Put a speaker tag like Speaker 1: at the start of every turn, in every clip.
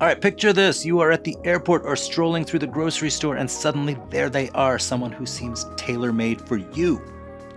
Speaker 1: All right, picture this. You are at the airport or strolling through the grocery store, and suddenly there they are, someone who seems tailor-made for you.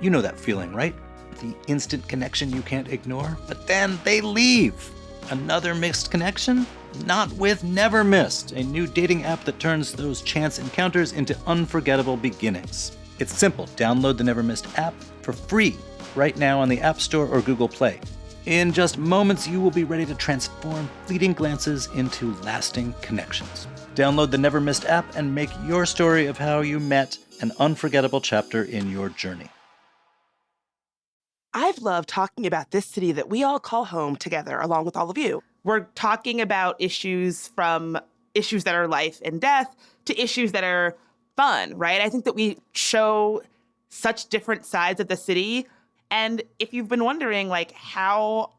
Speaker 1: You know that feeling, right? The instant connection you can't ignore, but then they leave. Another mixed connection? Not with Never Missed, a new dating app that turns those chance encounters into unforgettable beginnings. It's simple. Download the Never Missed app for free right now on the App Store or Google Play. In just moments, you will be ready to transform fleeting glances into lasting connections. Download the Never Missed app and make your story of how you met an unforgettable chapter in your journey.
Speaker 2: I've loved talking about this city that we all call home together, along with all of you. We're talking about issues from issues that are life and death to issues that are fun, right? I think that we show such different sides of the city. And if you've been wondering, how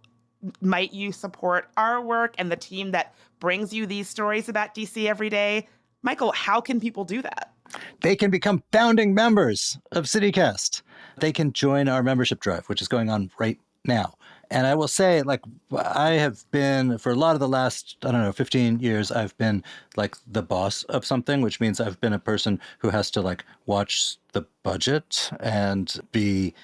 Speaker 2: might you support our work and the team that brings you these stories about DC every day, Michael, how can people do that?
Speaker 1: They can become founding members of CityCast. They can join our membership drive, which is going on right now. And I will say, I have been, for a lot of the last, 15 years, I've been the boss of something, which means I've been a person who has to watch the budget and be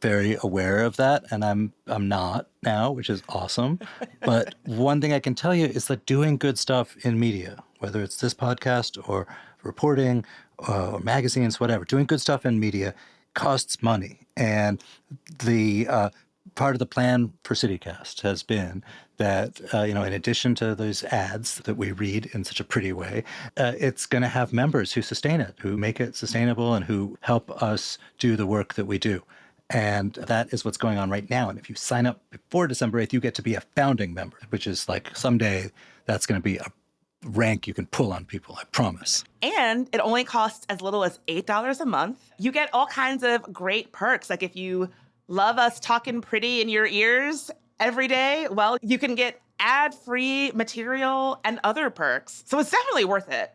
Speaker 1: very aware of that. And I'm not now, which is awesome. But one thing I can tell you is that doing good stuff in media, whether it's this podcast or reporting or magazines, whatever, doing good stuff in media costs money. And the part of the plan for CityCast has been that, in addition to those ads that we read in such a pretty way, it's going to have members who sustain it, who make it sustainable and who help us do the work that we do. And that is what's going on right now. And if you sign up before December 8th, you get to be a founding member, which is someday that's going to be a rank you can pull on people, I promise.
Speaker 2: And it only costs as little as $8 a month. You get all kinds of great perks. If you love us talking pretty in your ears every day, well, you can get ad-free material and other perks. So it's definitely worth it.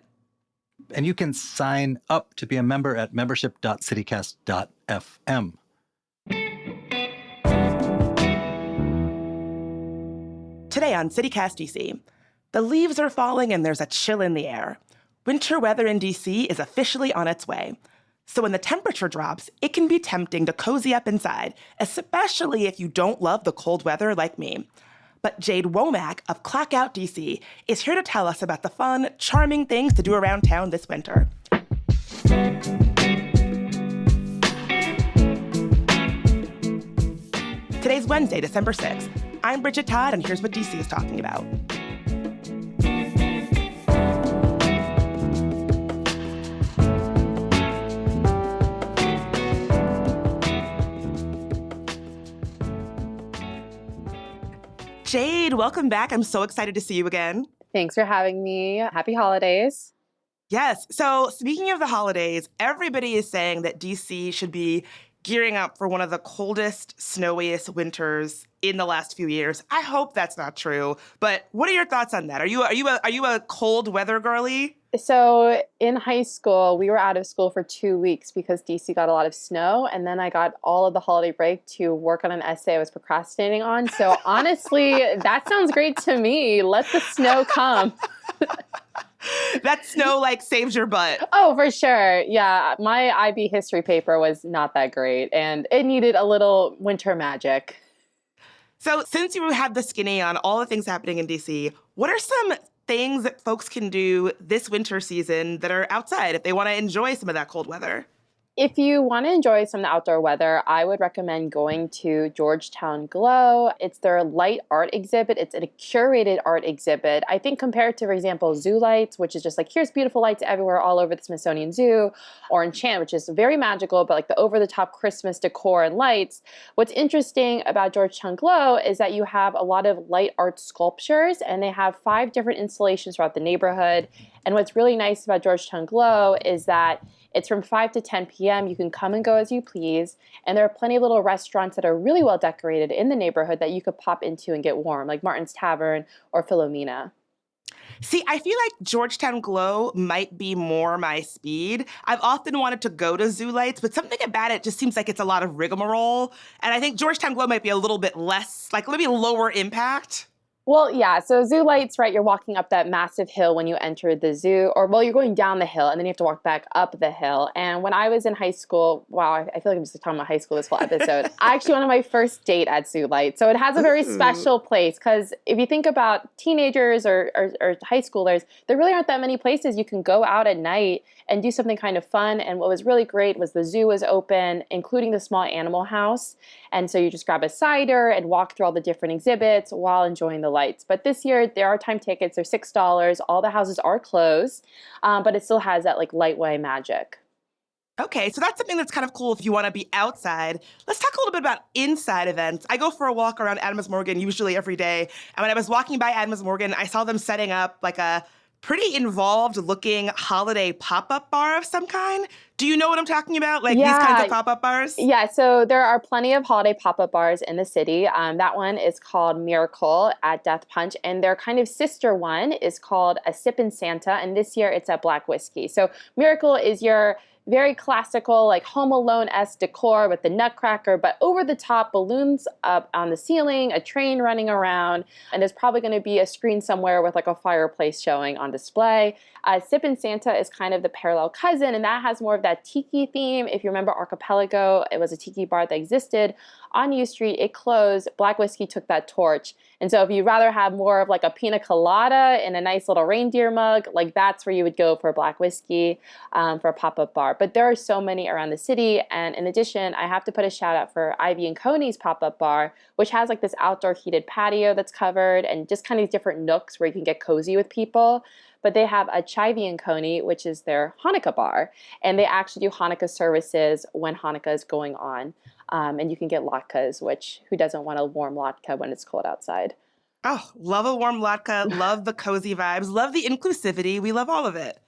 Speaker 1: And you can sign up to be a member at membership.citycast.fm.
Speaker 2: Today on CityCast DC, the leaves are falling and there's a chill in the air. Winter weather in DC is officially on its way. So when the temperature drops, it can be tempting to cozy up inside, especially if you don't love the cold weather like me. But Jade Womack of Clockout DC is here to tell us about the fun, charming things to do around town this winter. Today's Wednesday, December 6th. I'm Bridget Todd, and here's what DC is talking about. Jade, welcome back. I'm so excited to see you again.
Speaker 3: Thanks for having me. Happy holidays.
Speaker 2: Yes. So speaking of the holidays, everybody is saying that DC should be gearing up for one of the coldest, snowiest winters in the last few years. I hope that's not true. But what are your thoughts on that? Are you a cold weather girly?
Speaker 3: So in high school, we were out of school for 2 weeks because DC got a lot of snow. And then I got all of the holiday break to work on an essay I was procrastinating on. So honestly, that sounds great to me. Let the snow come.
Speaker 2: That snow saves your butt.
Speaker 3: Oh, for sure. Yeah, my IB history paper was not that great and it needed a little winter magic.
Speaker 2: So since you have the skinny on all the things happening in DC, what are some things that folks can do this winter season that are outside if they want to enjoy some of that cold weather?
Speaker 3: If you want to enjoy some of the outdoor weather, I would recommend going to Georgetown Glow. It's their light art exhibit. It's a curated art exhibit. I think compared to, for example, Zoo Lights, which is just here's beautiful lights everywhere all over the Smithsonian Zoo, or Enchant, which is very magical, but the over-the-top Christmas decor and lights. What's interesting about Georgetown Glow is that you have a lot of light art sculptures, and they have 5 different installations throughout the neighborhood. And what's really nice about Georgetown Glow is that it's from 5 to 10 p.m. You can come and go as you please. And there are plenty of little restaurants that are really well decorated in the neighborhood that you could pop into and get warm, like Martin's Tavern or Philomena.
Speaker 2: See, I feel like Georgetown Glow might be more my speed. I've often wanted to go to Zoo Lights, but something about it just seems like it's a lot of rigmarole. And I think Georgetown Glow might be a little bit less, maybe lower impact.
Speaker 3: Well, yeah. So zoo lights, right? You're walking up that massive hill when you enter the zoo, or well, you're going down the hill and then you have to walk back up the hill. And when I was in high school, wow, I feel like I'm just talking about high school this whole episode. I actually went on my first date at Zoo Light. So it has a very
Speaker 2: Ooh.
Speaker 3: special place because if you think about teenagers or high schoolers, there really aren't that many places you can go out at night and do something kind of fun. And what was really great was the zoo was open, including the small animal house. And so you just grab a cider and walk through all the different exhibits while enjoying the lights. But this year, there are time tickets. They're $6. All the houses are closed, but it still has that like lightweight magic.
Speaker 2: Okay, so that's something that's kind of cool if you want to be outside. Let's talk a little bit about inside events. I go for a walk around Adams Morgan usually every day. And when I was walking by Adams Morgan, I saw them setting up like a pretty involved looking holiday pop-up bar of some kind. Do you know what I'm talking about? Like these kinds of
Speaker 3: Yeah,
Speaker 2: pop-up bars?
Speaker 3: yeah, so there are plenty of holiday pop-up bars in the city. That one is called Miracle at Death Punch, and their kind of sister one is called A Sippin' Santa, and this year it's at Black Whiskey. So Miracle is your very classical, like Home Alone-esque decor with the nutcracker, but over-the-top balloons up on the ceiling, a train running around, and there's probably going to be a screen somewhere with like a fireplace showing on display. Sippin' Santa is kind of the parallel cousin, and that has more of that tiki theme. If you remember Archipelago, it was a tiki bar that existed on U Street. It closed. Black Whiskey took that torch. And so if you'd rather have more of like a pina colada in a nice little reindeer mug, like that's where you would go for Black Whiskey for a pop-up bar. But there are so many around the city. And in addition, I have to put a shout out for Ivy and Coney's pop-up bar, which has like this outdoor heated patio that's covered and just kind of different nooks where you can get cozy with people. But they have a Chivy and Coney, which is their Hanukkah bar. And they actually do Hanukkah services when Hanukkah is going on. And you can get latkes, which who doesn't want a warm latke when it's cold outside?
Speaker 2: Oh, love a warm latke, love the cozy vibes, love the inclusivity. We love all of it.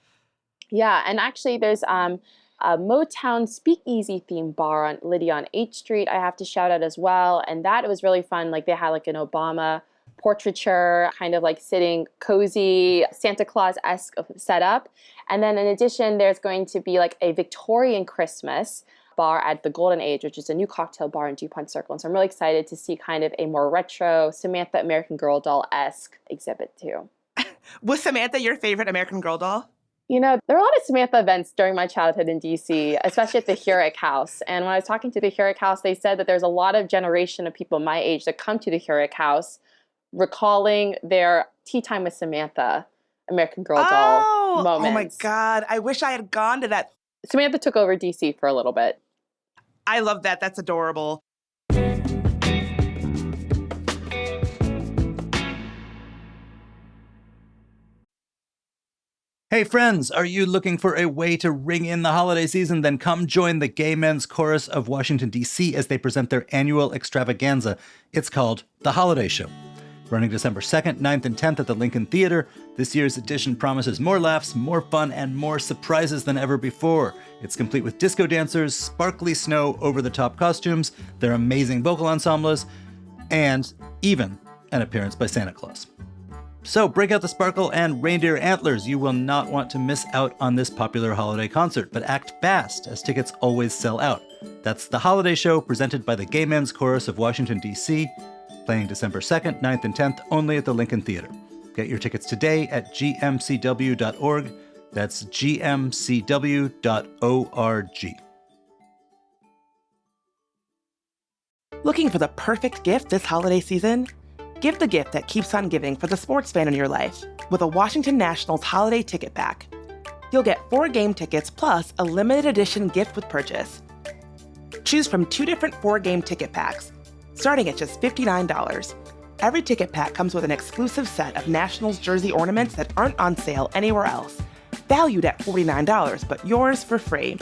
Speaker 3: Yeah, and actually there's a Motown speakeasy themed bar on Lydia on H Street I have to shout out as well. And that was really fun. Like they had like an Obama portraiture, kind of like sitting cozy, Santa Claus-esque setup. And then in addition, there's going to be like a Victorian Christmas bar at the Golden Age, which is a new cocktail bar in DuPont Circle. And so I'm really excited to see kind of a more retro Samantha American Girl doll-esque exhibit too.
Speaker 2: Was Samantha your favorite American Girl doll?
Speaker 3: You know, there were a lot of Samantha events during my childhood in DC, especially at the Hurek House. And when I was talking to the Hurek House, they said that there's a lot of generation of people my age that come to the Hurek House recalling their tea time with Samantha, American Girl doll moments.
Speaker 2: Oh my God. I wish I had gone to that.
Speaker 3: Samantha took over DC for a little bit.
Speaker 2: I love that. That's adorable.
Speaker 1: Hey friends, are you looking for a way to ring in the holiday season? Then come join the Gay Men's Chorus of Washington, D.C. as they present their annual extravaganza. It's called The Holiday Show. Running December 2nd, 9th, and 10th at the Lincoln Theater, this year's edition promises more laughs, more fun, and more surprises than ever before. It's complete with disco dancers, sparkly snow, over-the-top costumes, their amazing vocal ensembles, and even an appearance by Santa Claus. So break out the sparkle and reindeer antlers. You will not want to miss out on this popular holiday concert, but act fast as tickets always sell out. That's The Holiday Show presented by the Gay Men's Chorus of Washington, D.C., playing December 2nd, 9th, and 10th only at the Lincoln Theater. Get your tickets today at gmcw.org. That's gmcw.org.
Speaker 2: Looking for the perfect gift this holiday season? Give the gift that keeps on giving for the sports fan in your life with a Washington Nationals holiday ticket pack. You'll get 4 game tickets plus a limited edition gift with purchase. Choose from 2 different 4-game ticket packs, starting at just $59. Every ticket pack comes with an exclusive set of Nationals jersey ornaments that aren't on sale anywhere else, valued at $49, but yours for free.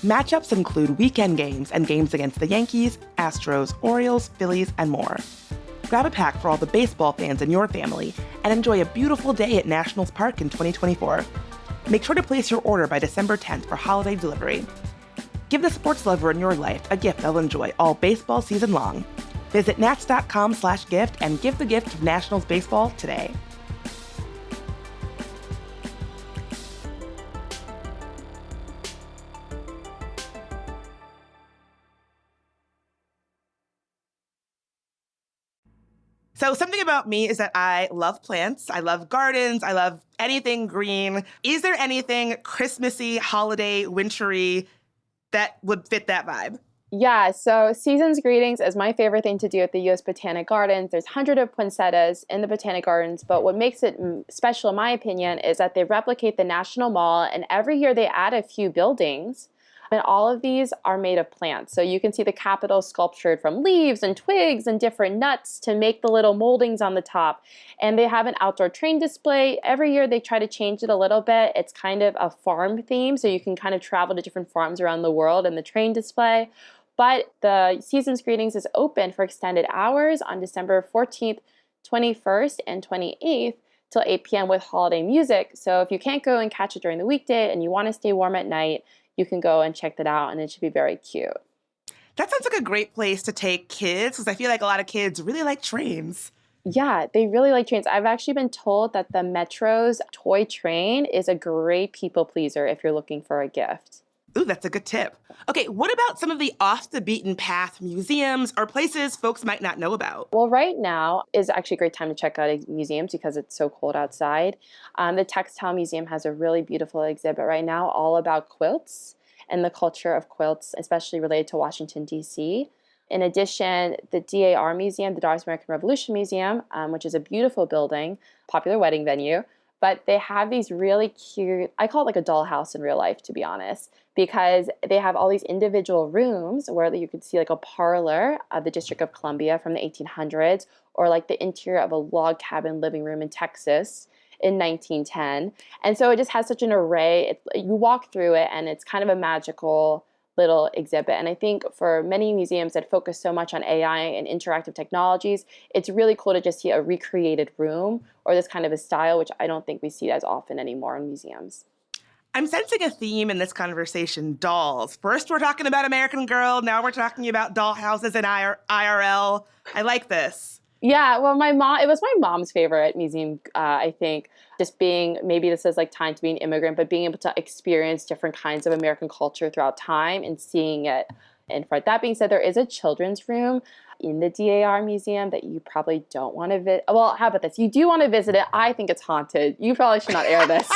Speaker 2: Matchups include weekend games and games against the Yankees, Astros, Orioles, Phillies, and more. Grab a pack for all the baseball fans in your family and enjoy a beautiful day at Nationals Park in 2024. Make sure to place your order by December 10th for holiday delivery. Give the sports lover in your life a gift they'll enjoy all baseball season long. Visit nats.com/gift and give the gift of Nationals baseball today. So something about me is that I love plants. I love gardens. I love anything green. Is there anything Christmassy, holiday, wintry that would fit that vibe?
Speaker 3: Yeah, so Season's Greetings is my favorite thing to do at the U.S. Botanic Gardens. There's hundreds of poinsettias in the Botanic Gardens, but what makes it special, in my opinion, is that they replicate the National Mall, and every year they add a few buildings, and all of these are made of plants. So you can see the Capitol sculptured from leaves and twigs and different nuts to make the little moldings on the top. And they have an outdoor train display. Every year they try to change it a little bit. It's kind of a farm theme, so you can kind of travel to different farms around the world in the train display. But the Season's Greetings is open for extended hours on December 14th, 21st, and 28th till 8 p.m. with holiday music. So if you can't go and catch it during the weekday and you want to stay warm at night, you can go and check that out, and it should be very cute.
Speaker 2: That sounds like a great place to take kids, because I feel like a lot of kids really like trains.
Speaker 3: Yeah, they really like trains. I've actually been told that the Metro's toy train is a great people pleaser if you're looking for a gift.
Speaker 2: Ooh, that's a good tip. Okay, what about some of the off-the-beaten-path museums or places folks might not know about?
Speaker 3: Well, right now is actually a great time to check out museums because it's so cold outside. The Textile Museum has a really beautiful exhibit right now all about quilts and the culture of quilts, especially related to Washington, D.C. In addition, the DAR Museum, the Daughters of American Revolution Museum, which is a beautiful building, popular wedding venue, but they have these really cute, I call it like a dollhouse in real life, to be honest, because they have all these individual rooms where you could see like a parlor of the District of Columbia from the 1800s, or like the interior of a log cabin living room in Texas in 1910. And so it just has such an array. You walk through it and it's kind of a magical little exhibit. And I think for many museums that focus so much on AI and interactive technologies, it's really cool to just see a recreated room or this kind of a style, which I don't think we see as often anymore in museums.
Speaker 2: I'm sensing a theme in this conversation, dolls. First, we're talking about American Girl. Now we're talking about doll houses and IRL. I like this.
Speaker 3: Yeah, well, it was my mom's favorite museum, I think, just being, maybe this is like time to be an immigrant, but being able to experience different kinds of American culture throughout time and seeing it in front. That being said, there is a children's room in the DAR Museum that you probably don't want to visit. Well, how about this? You do want to visit it. I think it's haunted. You probably should not air this.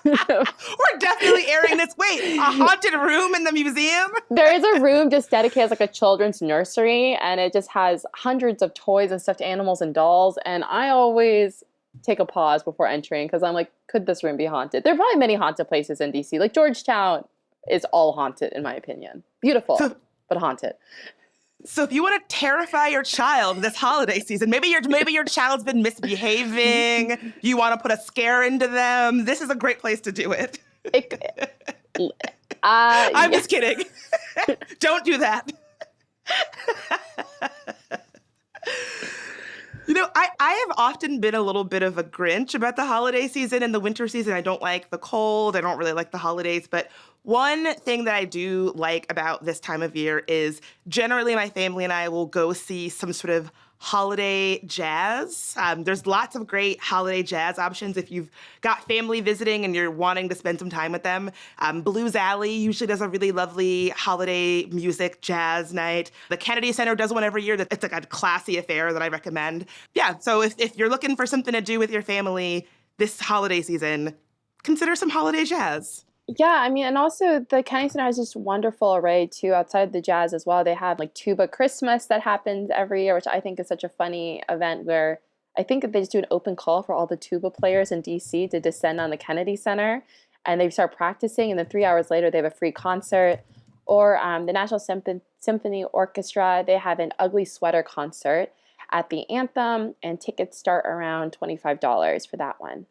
Speaker 2: We're definitely airing this. Wait, a haunted room in the museum?
Speaker 3: There is a room just dedicated as like a children's nursery, and it just has hundreds of toys and stuffed animals and dolls. And I always take a pause before entering because I'm like, could this room be haunted? There are probably many haunted places in DC. Like Georgetown is all haunted, in my opinion. Beautiful, but haunted.
Speaker 2: So if you want to terrify your child this holiday season, maybe your child's been misbehaving, you want to put a scare into them, this is a great place to do it. I'm just kidding. Don't do that. You know, I have often been a little bit of a Grinch about the holiday season and the winter season. I don't like the cold. I don't really like the holidays. But one thing that I do like about this time of year is generally my family and I will go see some sort of holiday jazz. There's lots of great holiday jazz options if you've got family visiting and you're wanting to spend some time with them. Blues Alley usually does a really lovely holiday music jazz night. The Kennedy Center does one every year. It's like a classy affair that I recommend. Yeah, so if you're looking for something to do with your family this holiday season, consider some holiday jazz.
Speaker 3: Yeah, I mean, and also the Kennedy Center has this wonderful array too outside the jazz as well. They have like Tuba Christmas that happens every year, which I think is such a funny event where I think they just do an open call for all the tuba players in DC to descend on the Kennedy Center and they start practicing, and then 3 hours later they have a free concert. Or the National Symphony Orchestra, they have an Ugly Sweater concert at the Anthem, and tickets start around $25 for that one.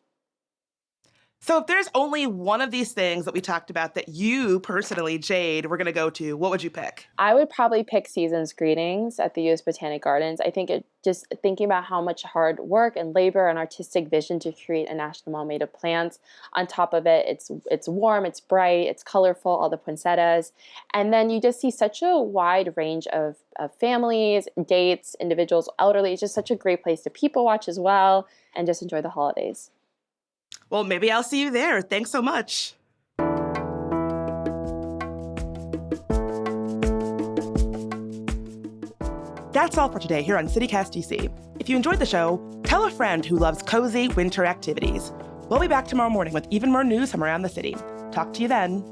Speaker 2: So if there's only one of these things that we talked about that you personally, Jade, were going to go to, what would you pick?
Speaker 3: I would probably pick Season's Greetings at the U.S. Botanic Gardens. I think just thinking about how much hard work and labor and artistic vision to create a national mall made of plants. On top of it, it's warm, it's bright, it's colorful, all the poinsettias. And then you just see such a wide range of families, dates, individuals, elderly. It's just such a great place to people watch as well and just enjoy the holidays.
Speaker 2: Well, maybe I'll see you there. Thanks so much. That's all for today here on CityCast DC. If you enjoyed the show, tell a friend who loves cozy winter activities. We'll be back tomorrow morning with even more news from around the city. Talk to you then.